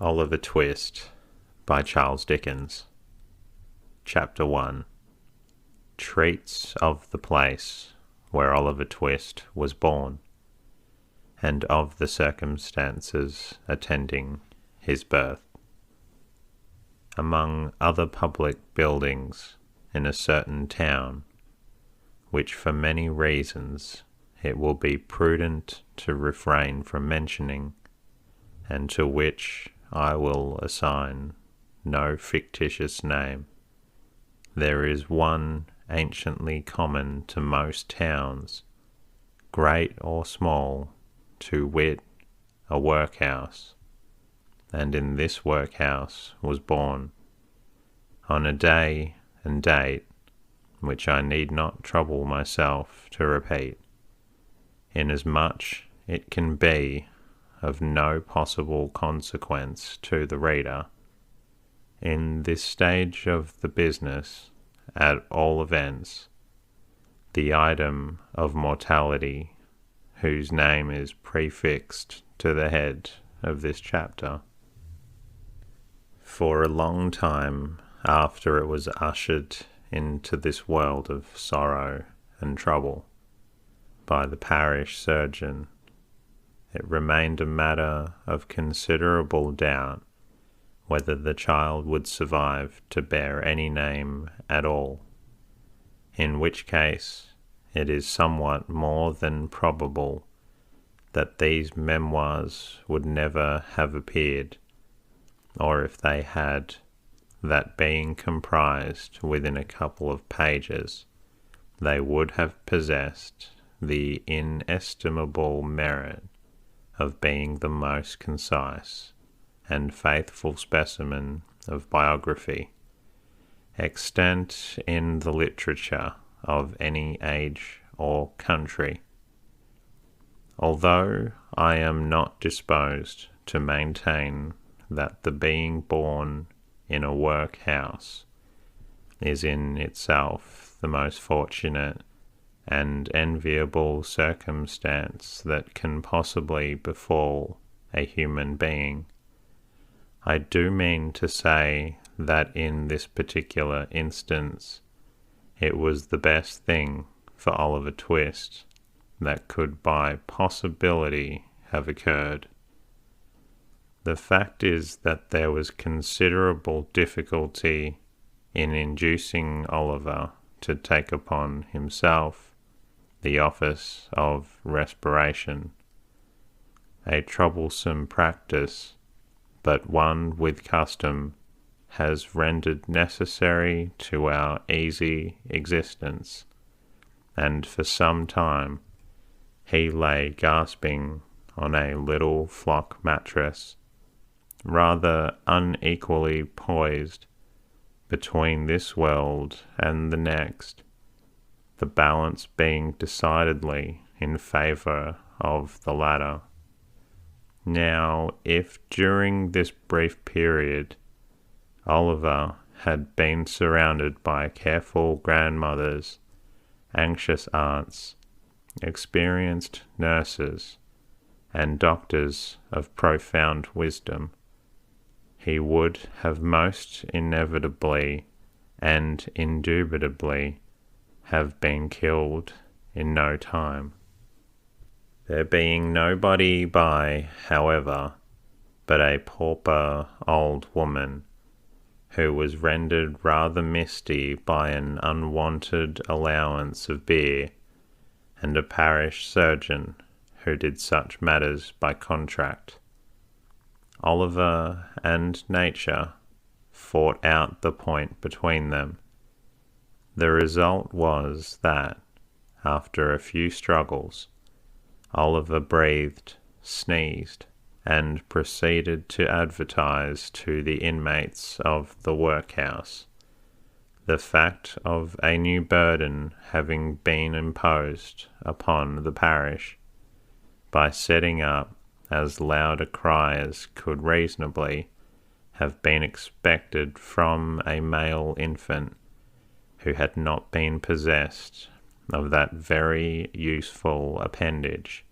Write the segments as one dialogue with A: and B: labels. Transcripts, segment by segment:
A: Oliver Twist by Charles Dickens. Chapter 1. Treats of the place where Oliver Twist was born, and of the circumstances attending his birth. Among other public buildings in a certain town, which for many reasons it will be prudent to refrain from mentioning, and to which I will assign no fictitious name, there is one anciently common to most towns, great or small, to wit, a workhouse, and in this workhouse was born, on a day and date which I need not trouble myself to repeat, inasmuch it can be of no possible consequence to the reader, in this stage of the business, at all events, the item of mortality, whose name is prefixed to the head of this chapter. For a long time after it was ushered into this world of sorrow and trouble by the parish surgeon, it remained a matter of considerable doubt whether the child would survive to bear any name at all, in which case it is somewhat more than probable that these memoirs would never have appeared, or if they had, that being comprised within a couple of pages, they would have possessed the inestimable merit of being the most concise and faithful specimen of biography extant in the literature of any age or country. Although I am not disposed to maintain that the being born in a workhouse is in itself the most fortunate and enviable circumstance that can possibly befall a human being, I do mean to say that in this particular instance it was the best thing for Oliver Twist that could by possibility have occurred. The fact is that there was considerable difficulty in inducing Oliver to take upon himself the office of respiration, a troublesome practice, but one with custom has rendered necessary to our easy existence, and for some time he lay gasping on a little flock mattress, rather unequally poised between this world and the next, the balance being decidedly in favour of the latter. Now, if during this brief period Oliver had been surrounded by careful grandmothers, anxious aunts, experienced nurses, and doctors of profound wisdom, he would have most inevitably and indubitably have been killed in no time. There being nobody by, however, but a pauper old woman, who was rendered rather misty by an unwonted allowance of beer, and a parish surgeon who did such matters by contract, Oliver and nature fought out the point between them. The result was that, after a few struggles, Oliver breathed, sneezed, and proceeded to advertise to the inmates of the workhouse the fact of a new burden having been imposed upon the parish, by setting up as loud a cry as could reasonably have been expected from a male infant who had not been possessed of that very useful appendage,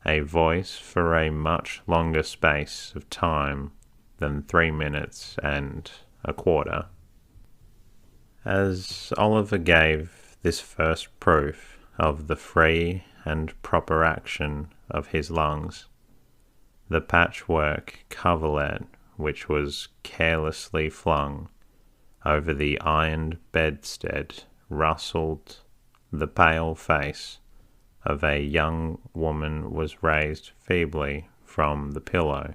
A: a voice for a much longer space of time than 3 minutes and a quarter. As Oliver gave this first proof of the free and proper action of his lungs, the patchwork coverlet which was carelessly flung over the ironed bedstead rustled, the pale face of a young woman was raised feebly from the pillow,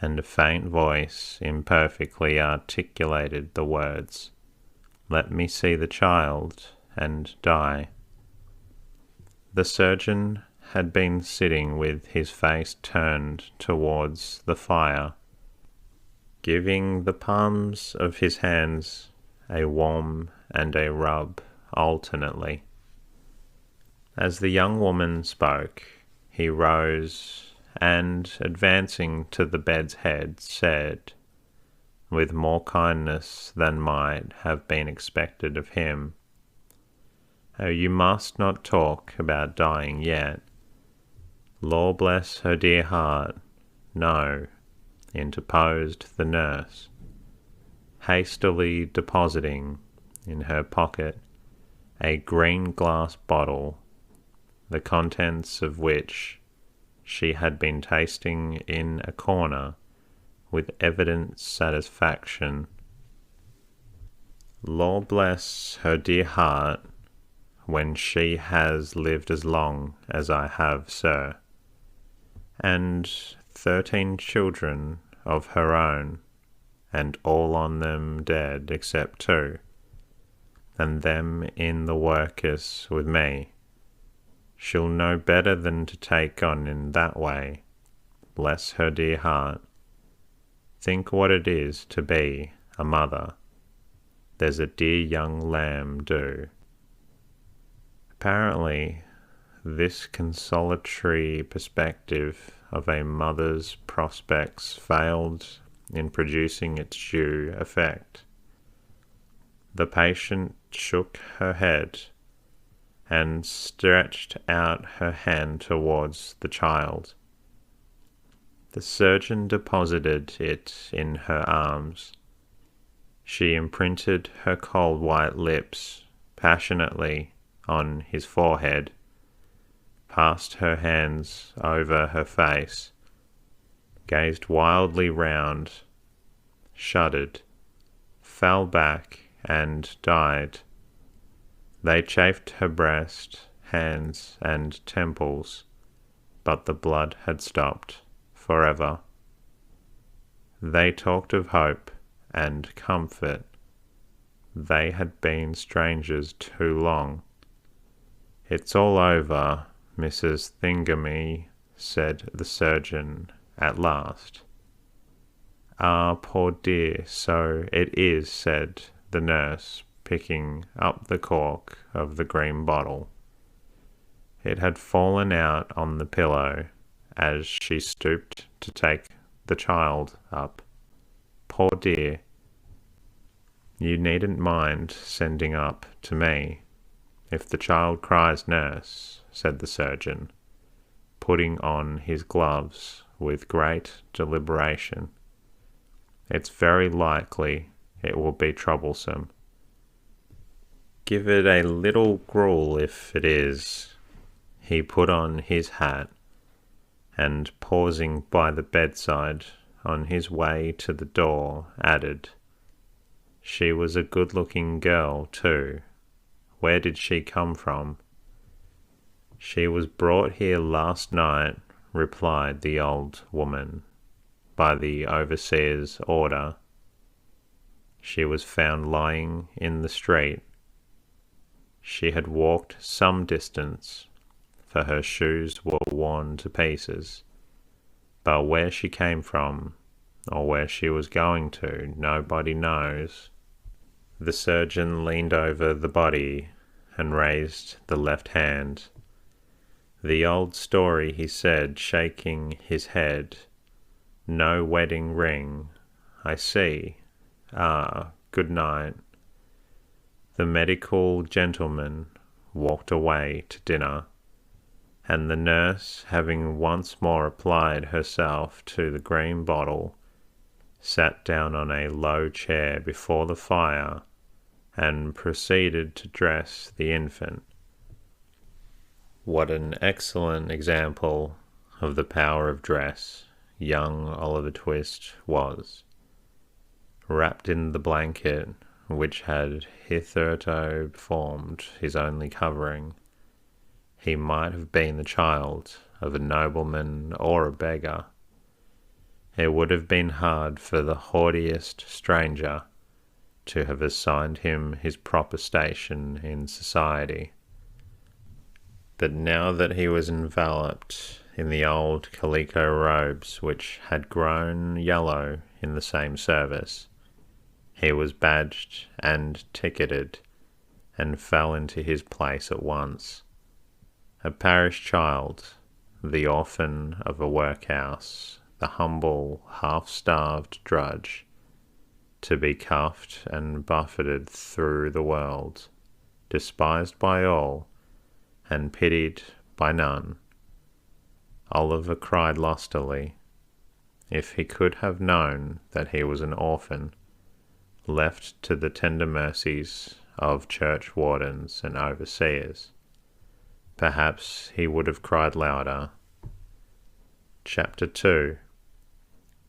A: and a faint voice imperfectly articulated the words, "Let me see the child and die." The surgeon had been sitting with his face turned towards the fire, giving the palms of his hands a warm and a rub alternately. As the young woman spoke, he rose and, advancing to the bed's head, said, with more kindness than might have been expected of him, "Oh, you must not talk about dying yet." "Lord bless her dear heart, no," interposed the nurse, hastily depositing in her pocket a green glass bottle, the contents of which she had been tasting in a corner with evident satisfaction. "Lord bless her dear heart, when she has lived as long as I have, sir, and 13 children of her own, and all on them dead except 2, and them in the workus with me. She'll know better than to take on in that way, bless her dear heart. Think what it is to be a mother. There's a dear young lamb do." Apparently, this consolatory perspective of a mother's prospects failed in producing its due effect. The patient shook her head and stretched out her hand towards the child. The surgeon deposited it in her arms. She imprinted her cold white lips passionately on his forehead, passed her hands over her face, gazed wildly round, shuddered, fell back, and died. They chafed her breast, hands, and temples, but the blood had stopped forever. They talked of hope and comfort. They had been strangers too long. "It's all over, Mrs. Thingamy," said the surgeon at last. "Ah, poor dear, so it is," said the nurse, picking up the cork of the green bottle. It had fallen out on the pillow as she stooped to take the child up. "Poor dear. You needn't mind sending up to me if the child cries, nurse," said the surgeon, putting on his gloves with great deliberation. "It's very likely it will be troublesome. Give it a little gruel if it is." He put on his hat, and pausing by the bedside on his way to the door, added, "She was a good-looking girl, too. Where did she come from?" "She was brought here last night," replied the old woman, "by the overseer's order. She was found lying in the street. She had walked some distance, for her shoes were worn to pieces, but where she came from, or where she was going to, nobody knows." The surgeon leaned over the body and raised the left hand. "The old story," he said, shaking his head. "No wedding ring, I see. Ah, good night." The medical gentleman walked away to dinner, and the nurse, having once more applied herself to the green bottle, sat down on a low chair before the fire, and proceeded to dress the infant. What an excellent example of the power of dress young Oliver Twist was. Wrapped in the blanket which had hitherto formed his only covering, he might have been the child of a nobleman or a beggar. It would have been hard for the haughtiest stranger to have assigned him his proper station in society. But now that he was enveloped in the old calico robes which had grown yellow in the same service, he was badged and ticketed, and fell into his place at once. A parish child, the orphan of a workhouse, the humble, half-starved drudge, to be cuffed and buffeted through the world, despised by all, and pitied by none. Oliver cried lustily. If he could have known that he was an orphan, left to the tender mercies of church wardens and overseers, perhaps he would have cried louder. Chapter 2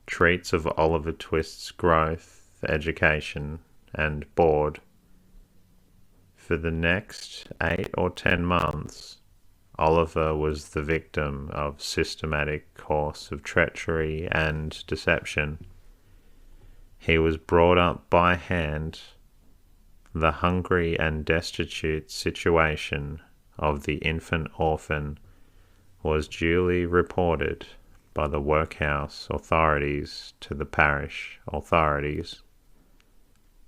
A: treats of Oliver Twist's growth, education, and board. For the next 8 or 10 months, Oliver was the victim of systematic course of treachery and deception. He was brought up by hand. The hungry and destitute situation of the infant orphan was duly reported by the workhouse authorities to the parish authorities.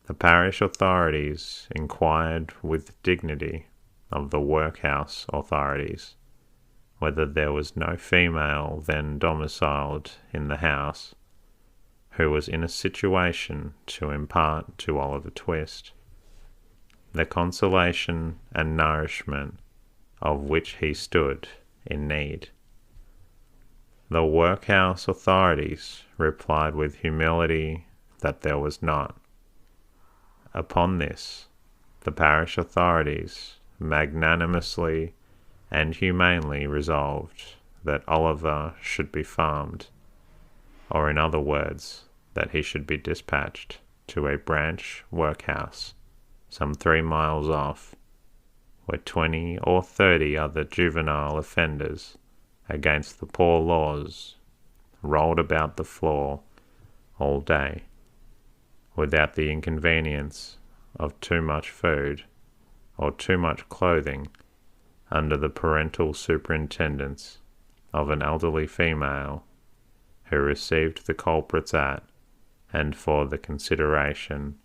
A: The parish authorities inquired with dignity of the workhouse authorities whether there was no female then domiciled in the house who was in a situation to impart to Oliver Twist the consolation and nourishment of which he stood in need. The workhouse authorities replied with humility that there was not. Upon this, the parish authorities magnanimously and humanely resolved that Oliver should be farmed, or in other words, that he should be dispatched to a branch workhouse some 3 miles off, where 20 or 30 other juvenile offenders against the poor laws rolled about the floor all day, without the inconvenience of too much food or too much clothing, under the parental superintendence of an elderly female who received the culprits at and for the consideration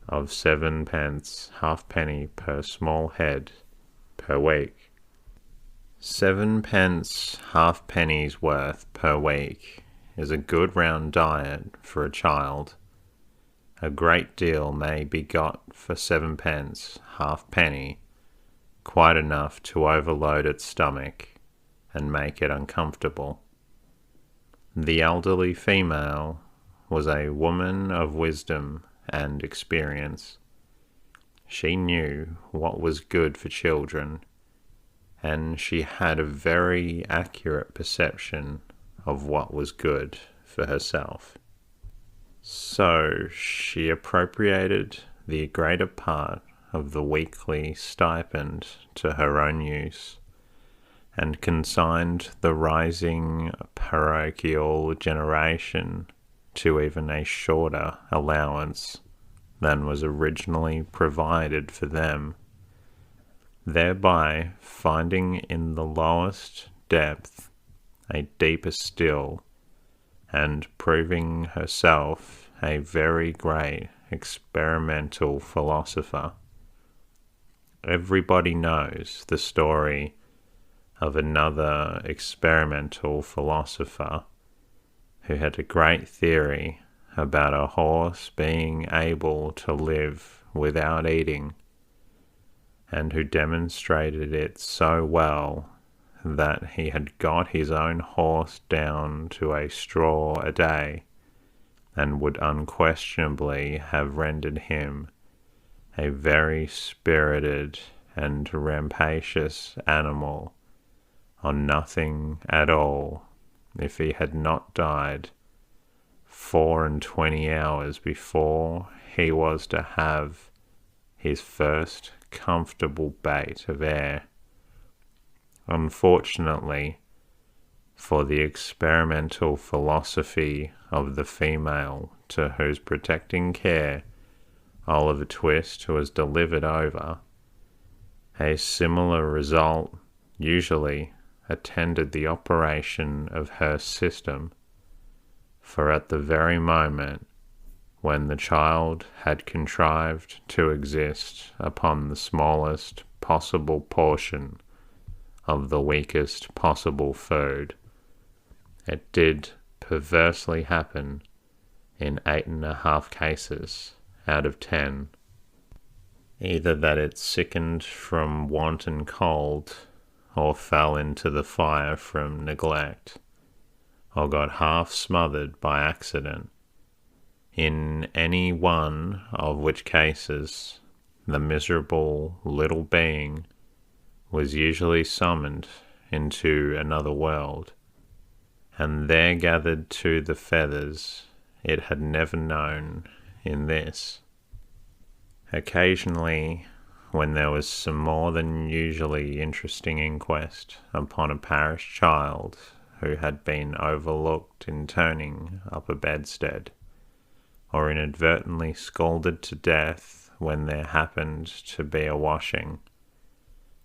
A: of 7d. halfpenny per small head per week. 7d. halfpenny's worth per week is a good round diet for a child. A great deal may be got for 7d. halfpenny, quite enough to overload its stomach and make it uncomfortable. The elderly female was a woman of wisdom and experience. She knew what was good for children, and she had a very accurate perception of what was good for herself. So she appropriated the greater part of the weekly stipend to her own use, and consigned the rising parochial generation to even a shorter allowance than was originally provided for them, thereby finding in the lowest depth a deeper still, and proving herself a very great experimental philosopher. Everybody knows the story of another experimental philosopher who had a great theory about a horse being able to live without eating, and who demonstrated it so well that he had got his own horse down to a straw a day, and would unquestionably have rendered him a very spirited and rampacious animal on nothing at all if he had not died 24 hours before he was to have his first comfortable bait of air. Unfortunately, for the experimental philosophy of the female to whose protecting care Oliver Twist was delivered over, a similar result usually attended the operation of her system, for at the very moment when the child had contrived to exist upon the smallest possible portion of the weakest possible food, it did perversely happen in 8.5 cases out of 10, either that it sickened from want and cold, or fell into the fire from neglect, or got half smothered by accident, in any one of which cases the miserable little being was usually summoned into another world, and there gathered to the feathers it had never known in this. Occasionally, when there was some more than usually interesting inquest upon a parish child who had been overlooked in turning up a bedstead, or inadvertently scalded to death when there happened to be a washing,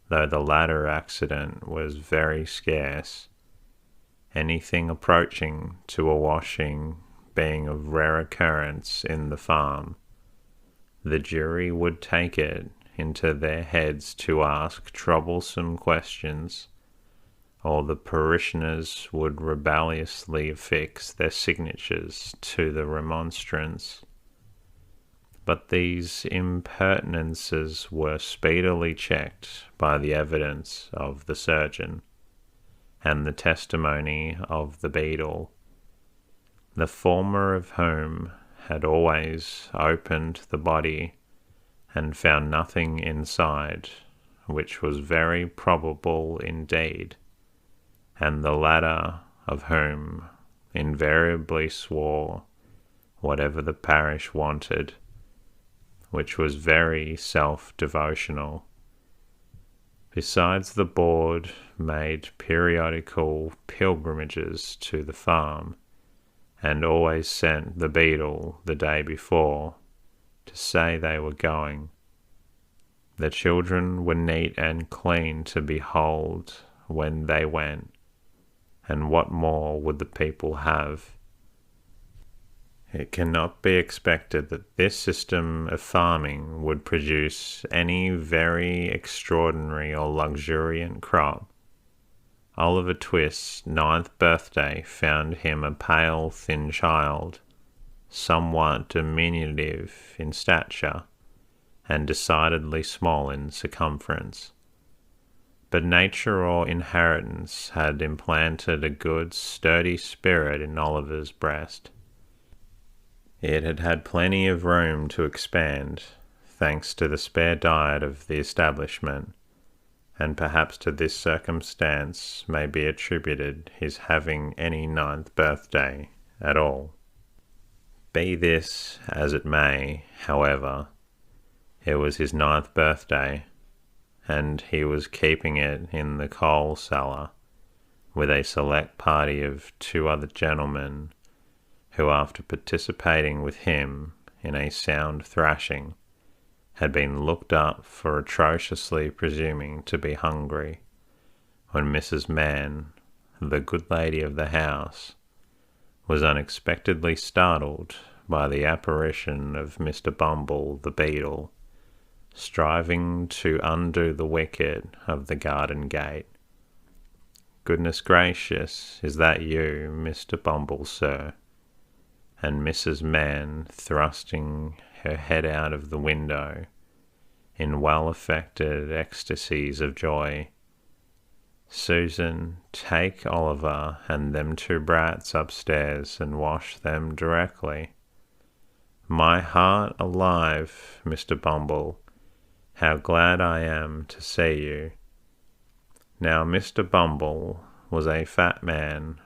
A: though the latter accident was very scarce, anything approaching to a washing being of rare occurrence in the farm, the jury would take it into their heads to ask troublesome questions, or the parishioners would rebelliously affix their signatures to the remonstrance. But these impertinences were speedily checked by the evidence of the surgeon and the testimony of the beadle, the former of whom had always opened the body and found nothing inside, which was very probable indeed, and the latter of whom invariably swore whatever the parish wanted, which was very self-devotional. Besides, the board made periodical pilgrimages to the farm, and always sent the beadle the day before to say they were going. The children were neat and clean to behold when they went, and what more would the people have? It cannot be expected that this system of farming would produce any very extraordinary or luxuriant crop. Oliver Twist's 9th birthday found him a pale, thin child, somewhat diminutive in stature, and decidedly small in circumference. But nature or inheritance had implanted a good, sturdy spirit in Oliver's breast. It had had plenty of room to expand, thanks to the spare diet of the establishment, and perhaps to this circumstance may be attributed his having any 9th birthday at all. Be this as it may, however, it was his 9th birthday, and he was keeping it in the coal cellar with a select party of 2 other gentlemen who, after participating with him in a sound thrashing, had been looked up for atrociously presuming to be hungry, when Mrs. Mann, the good lady of the house, was unexpectedly startled by the apparition of Mr. Bumble the beadle, striving to undo the wicket of the garden gate. "Goodness gracious, is that you, Mr. Bumble, sir?" And Mrs. Mann, thrusting her head out of the window, in well-affected ecstasies of joy, "Susan, take Oliver and them 2 brats upstairs and wash them directly." My heart alive, Mr. Bumble, how glad I am to see you. Now Mr. Bumble was a fat man,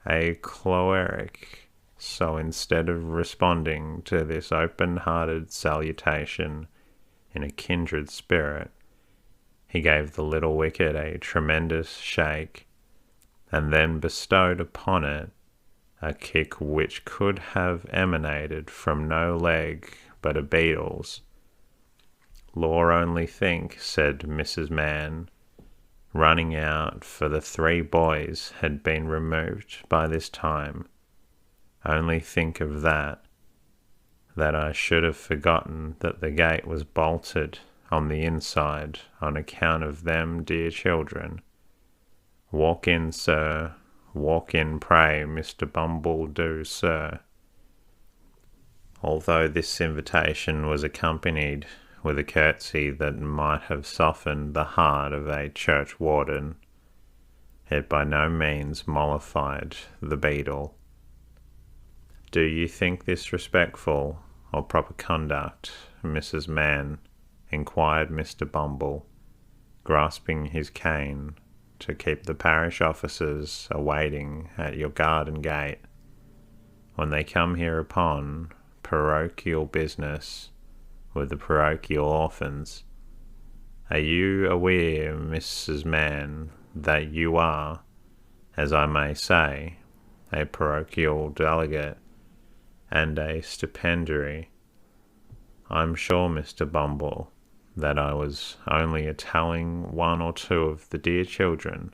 A: a choleric, so instead of responding to this open-hearted salutation in a kindred spirit, he gave the little wicket a tremendous shake, and then bestowed upon it a kick which could have emanated from no leg but a beetle's. "Lor, only think," said Mrs. Mann, running out, for the 3 boys had been removed by this time. "Only think of that I should have forgotten that the gate was bolted on the inside on account of them dear children. Walk in, sir, walk in, pray, Mr. Bumble do, sir." Although this invitation was accompanied with a curtsy that might have softened the heart of a churchwarden, it by no means mollified the beadle. "Do you think this respectful or proper conduct, Mrs. Mann?" inquired Mr. Bumble, grasping his cane, "to keep the parish officers awaiting at your garden gate, when they come here upon parochial business with the parochial orphans? Are you aware, Mrs. Mann, that you are, as I may say, a parochial delegate and a stipendiary?" "I'm sure, Mr. Bumble, that I was only a-telling 1 or 2 of the dear children,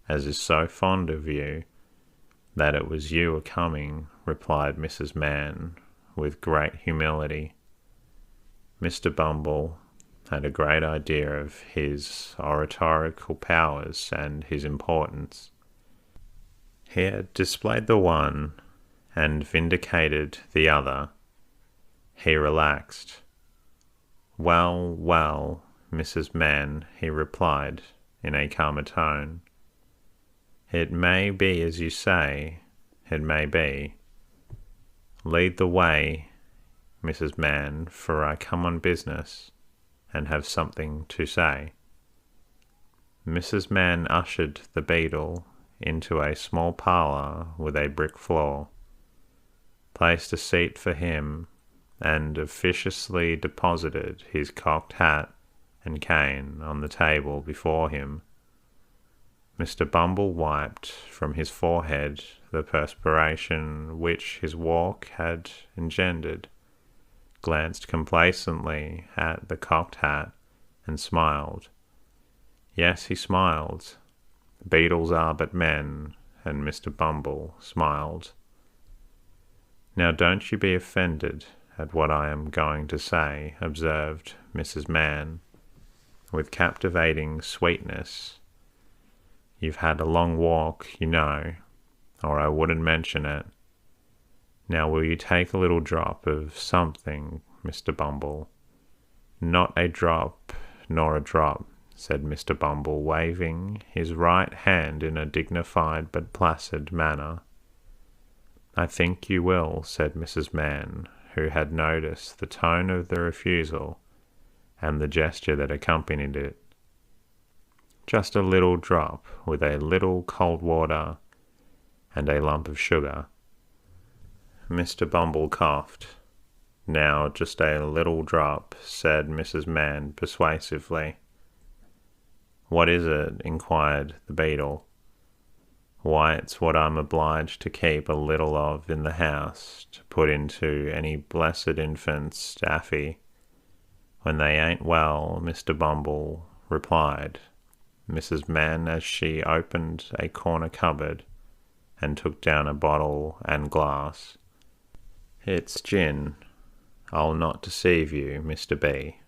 A: as is so fond of you, that it was you a-coming," replied Mrs. Mann, with great humility. Mr. Bumble had a great idea of his oratorical powers and his importance. He had displayed the one and vindicated the other. He relaxed. "Well, well, Mrs. Mann," he replied in a calmer tone. "It may be as you say, it may be. Lead the way, Mrs. Mann, for I come on business, and have something to say." Mrs. Mann ushered the beadle into a small parlour with a brick floor, placed a seat for him, and officiously deposited his cocked hat and cane on the table before him. Mr. Bumble wiped from his forehead the perspiration which his walk had engendered, glanced complacently at the cocked hat, and smiled. Yes, he smiled. Beetles are but men, and Mr. Bumble smiled. "Now don't you be offended at what I am going to say," observed Mrs. Mann, with captivating sweetness. "You've had a long walk, you know, or I wouldn't mention it. Now will you take a little drop of something, Mr. Bumble?" "Not a drop, nor a drop," said Mr. Bumble, waving his right hand in a dignified but placid manner. "I think you will," said Mrs. Mann, who had noticed the tone of the refusal and the gesture that accompanied it. "Just a little drop, with a little cold water and a lump of sugar." Mr. Bumble coughed. "Now just a little drop," said Mrs. Mann persuasively. "What is it?" inquired the beadle. "Why, it's what I'm obliged to keep a little of in the house, to put into any blessed infant's daffy when they ain't well," Mr. Bumble replied Mrs. Mann, as she opened a corner cupboard and took down a bottle and glass. "It's gin. I'll not deceive you, Mr. B.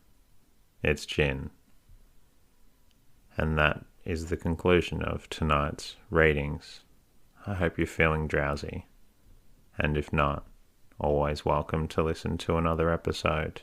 A: It's gin." And that is the conclusion of tonight's readings. I hope you're feeling drowsy, and if not, always welcome to listen to another episode.